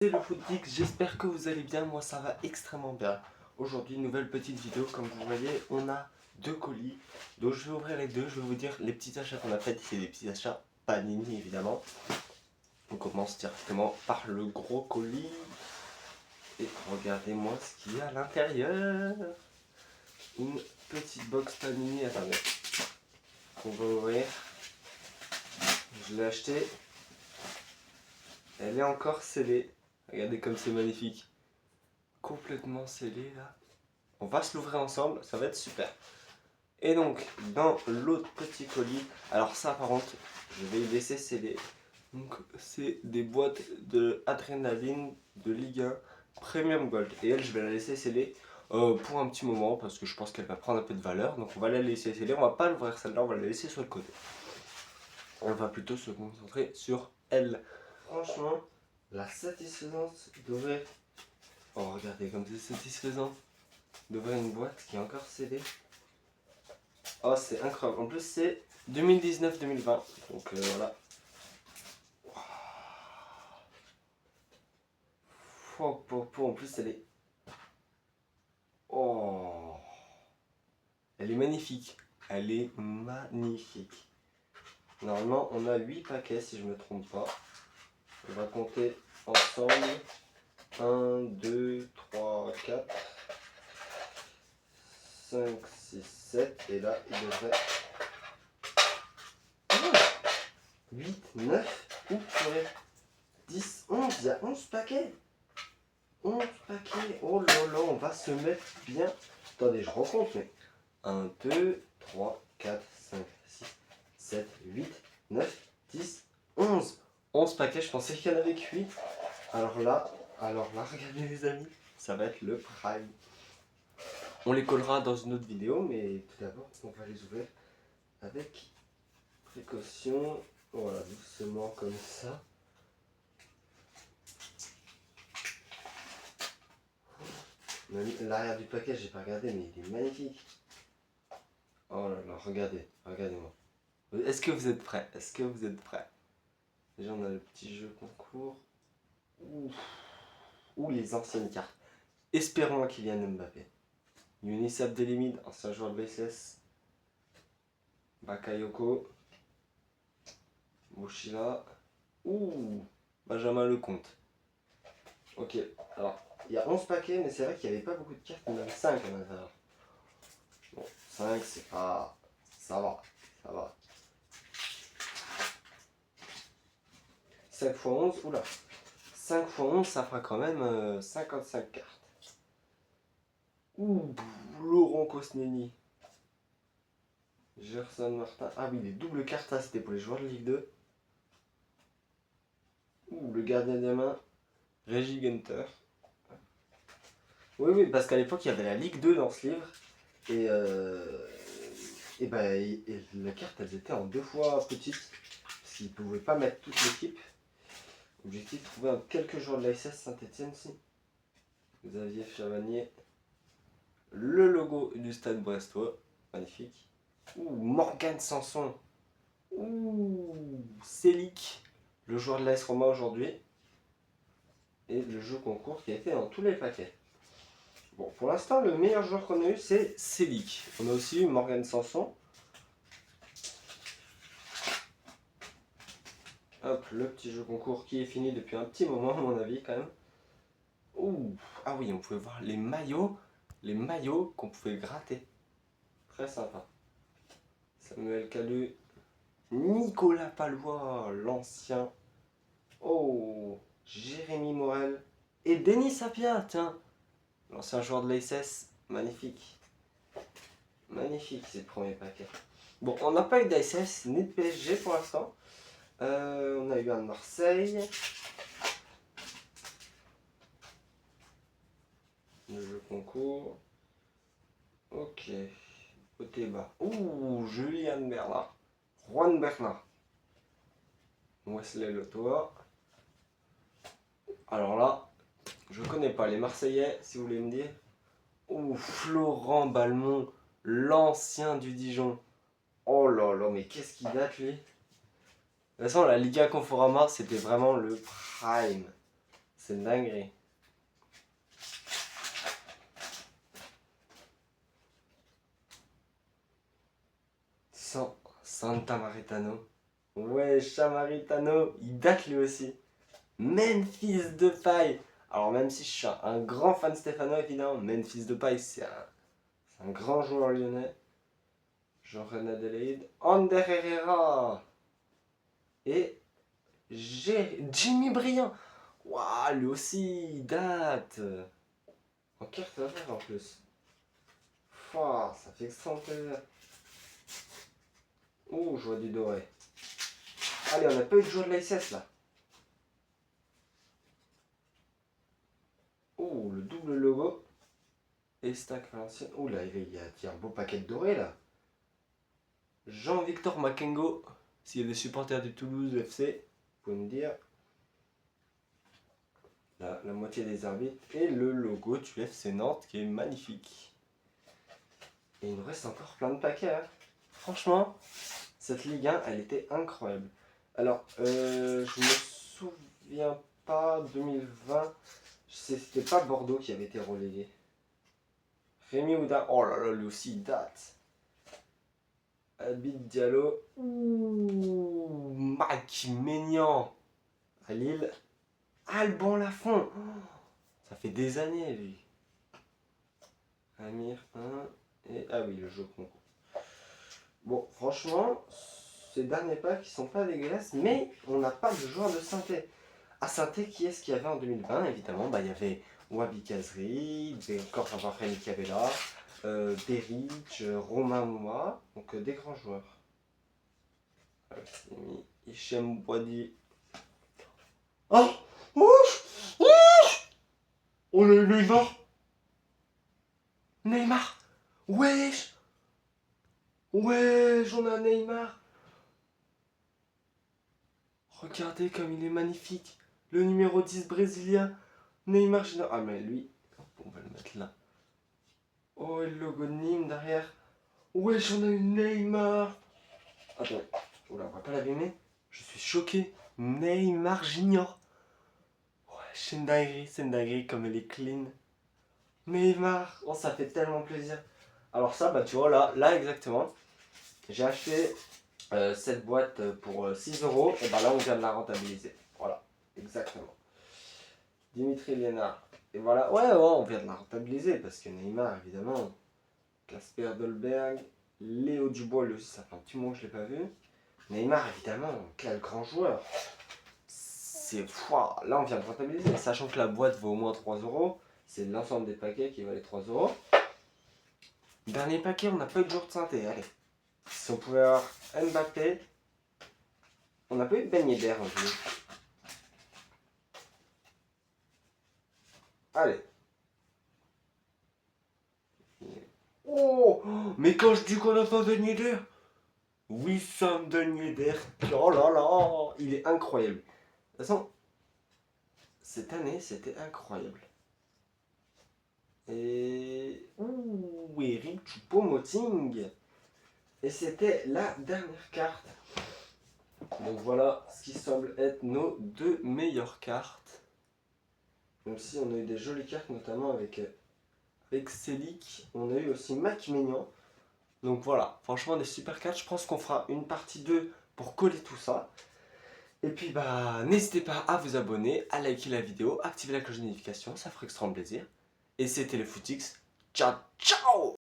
C'est le Footix, j'espère que vous allez bien, moi ça va extrêmement bien. Aujourd'hui, une nouvelle petite vidéo, comme vous voyez, on a deux colis. Donc je vais ouvrir les deux, je vais vous dire les petits achats qu'on a fait, c'est des petits achats Panini évidemment. On commence directement par le gros colis. Et regardez-moi ce qu'il y a à l'intérieur. Une petite box Panini, attendez, qu'on va ouvrir. Je l'ai acheté. Elle est encore scellée. Regardez comme c'est magnifique. Complètement scellée là. On va se l'ouvrir ensemble, ça va être super. Et donc, dans l'autre petit colis, alors ça par contre, je vais laisser sceller. Donc, c'est des boîtes de adrénaline de Ligue 1 Premium Gold. Et elle, je vais la laisser sceller pour un petit moment parce que je pense qu'elle va prendre un peu de valeur. Donc, on va la laisser sceller. On va pas l'ouvrir celle-là, on va la laisser sur le côté. On va plutôt se concentrer sur elle. Franchement, la satisfaisance d'ouvrir. Oh, regardez comme c'est satisfaisant d'ouvrir une boîte qui est encore scellée. Oh, c'est incroyable. En plus, c'est 2019-2020. Donc voilà. En plus, elle est. Oh. Elle est magnifique. Elle est magnifique. Normalement, on a 8 paquets si je ne me trompe pas. On va compter ensemble. 1, 2, 3, 4, 5, 6, 7. Et là, il devrait. 8, 9. Ouh, 10, 11. Il y a 11 paquets. 11 paquets. Oh là là, on va se mettre bien. Attendez, je recompte, mais 1, 2, 3, 4, 5, 6, 7, 8, 9, 10, 11. 11 paquets, je pensais qu'il y en avait que 8. Alors là, regardez les amis, ça va être le prime. On les collera dans une autre vidéo, mais tout d'abord, on va les ouvrir avec précaution. Voilà, doucement comme ça. L'arrière du paquet, j'ai pas regardé, mais il est magnifique. Oh là là, regardez, regardez-moi. Est-ce que vous êtes prêts? Est-ce que vous êtes prêts? Déjà, on a le petit jeu concours. Ouh, ouh les anciennes cartes. Espérons à Kylian Mbappé. Younis Abdelhamid, ancien joueur de BCS. Bakayoko. Mochila. Ouh, Benjamin Lecomte. Ok, alors, il y a 11 paquets, mais c'est vrai qu'il n'y avait pas beaucoup de cartes, il y en avait 5 à l'intérieur. Bon, 5, c'est pas. Ça va, ça va. 5 x 11, oula. 5 x 11, ça fera quand même 55 cartes. Ouh, Laurent Koscielny. Gerson Martin. Ah oui, les doubles cartes, ça c'était pour les joueurs de Ligue 2. Ouh, le gardien des mains, Régis Gunter. Oui, oui, parce qu'à l'époque, il y avait la Ligue 2 dans ce livre. Et la carte, elles étaient en 2 fois petites. Parce qu'ils ne pouvaient pas mettre toute l'équipe. Objectif, trouver quelques joueurs de la SS Saint-Etienne, si. Xavier Chavagnier. Le logo du Stade Brestois. Magnifique. Ouh, Morgan Sanson. Ouh, Selic, le joueur de l'AS Roma aujourd'hui. Et le jeu concours qui a été dans tous les paquets. Bon, pour l'instant, le meilleur joueur qu'on a eu, c'est Selic. On a aussi eu Morgan Sanson. Hop, le petit jeu concours qui est fini depuis un petit moment, à mon avis, quand même. Ouh, ah oui, on pouvait voir les maillots qu'on pouvait gratter. Très sympa. Samuel Calu, Nicolas Palois, l'ancien. Oh, Jérémy Morel et Denis Sapia, tiens, l'ancien joueur de l'ASS. Magnifique. Magnifique, c'est le premier paquet. Bon, on n'a pas eu d'ASS ni de PSG pour l'instant. On a eu un de Marseille. Le jeu concours. Ok. Côté bas. Ouh, Julian Bernard. Juan Bernard. Wesley Lotoa. Alors là, je connais pas les Marseillais, si vous voulez me dire. Ouh, Florent Balmont, l'ancien du Dijon. Oh là là, mais qu'est-ce qu'il date lui? De toute façon, la Liga Conforama, c'était vraiment le prime. C'est une dinguerie. Santa Maritano. Ouais, Chamaritano, il date lui aussi. Memphis Depay. Alors même si je suis un grand fan de Stefano, évidemment, Memphis Depay, c'est un grand joueur lyonnais. Jean-René Adélaïde. Ander Herrera. Et Jimmy Briand. Waouh, lui aussi, il date. En carte à faire en plus. Pouah, ça fait extrêmement plaisir. Ouh, je vois du doré. Allez, on n'a pas eu de joueur de l'ASS là. Ouh, le double logo. Estac Valenciennes. Ouh là, il y a un beau paquet de doré là. Jean-Victor Makengo. S'il y a des supporters du Toulouse FC, vous pouvez me dire. Là, la moitié des arbitres. Et le logo du FC Nantes qui est magnifique. Et il nous reste encore plein de paquets. Hein. Franchement, cette Ligue 1, elle était incroyable. Alors, je me souviens pas, 2020, c'était pas Bordeaux qui avait été relégué. Rémi Oudin, oh là là, lui aussi il date. Abid Diallo, ouh, Mike Maignan à Lille. Alban Lafont, oh, ça fait des années lui. Amir 1 et ah oui, le jeu concours. Bon, franchement, ces derniers packs ils sont pas dégueulasses, mais on n'a pas de joueur de synthé. À synthé, qui est-ce qu'il y avait en 2020? Évidemment, il y avait Wabi Kazri, encore avoir Rémi Cabella, Beric, Romain Mouma, donc des grands joueurs. Hichem Boadi. Oh, on a eu Neymar. Neymar. Wesh. Wesh, on a Neymar. Regardez comme il est magnifique. Le numéro 10 brésilien. Neymar. Ah mais lui, on va le mettre là. Oh, et le logo de Nîmes derrière. Wesh, on a eu Neymar. Attends, oula, on va pas l'abîmer. Je suis choqué. Neymar Junior. Ouais, c'est une dinguerie comme elle est clean. Neymar, oh ça fait tellement plaisir. Alors ça, bah tu vois, là exactement, j'ai acheté cette boîte pour 6 €, et bah là on vient de la rentabiliser. Voilà, exactement. Dimitri Lénard. Et voilà, ouais, on vient de la rentabiliser parce que Neymar, évidemment, Casper Dolberg, Léo Dubois, lui aussi, ça fait un petit moment que je ne l'ai pas vu. Neymar, évidemment, quel grand joueur. C'est fou. Là, on vient de rentabiliser, sachant que la boîte vaut au moins 3 €. C'est l'ensemble des paquets qui valait 3 €. Dernier paquet, on n'a pas eu de jour de synthé. Allez, si on pouvait avoir Mbappé, on n'a pas eu de Ben Yedder en plus. Allez. Oh, mais quand je dis qu'on n'a pas Ben Yedder, Wissam Ben Yedder, oh là là, il est incroyable. De toute façon, cette année, c'était incroyable. Et Eric Choupo-Moting. Et c'était la dernière carte. Donc voilà ce qui semble être nos 2 meilleures cartes. Même si on a eu des jolies cartes, notamment avec Célic. On a eu aussi Mac Maignan. Donc voilà, franchement des super cartes. Je pense qu'on fera une partie 2 pour coller tout ça. Et puis bah n'hésitez pas à vous abonner, à liker la vidéo, activer la cloche de notification, ça ferait extrêmement plaisir. Et c'était le Footix. Ciao, ciao!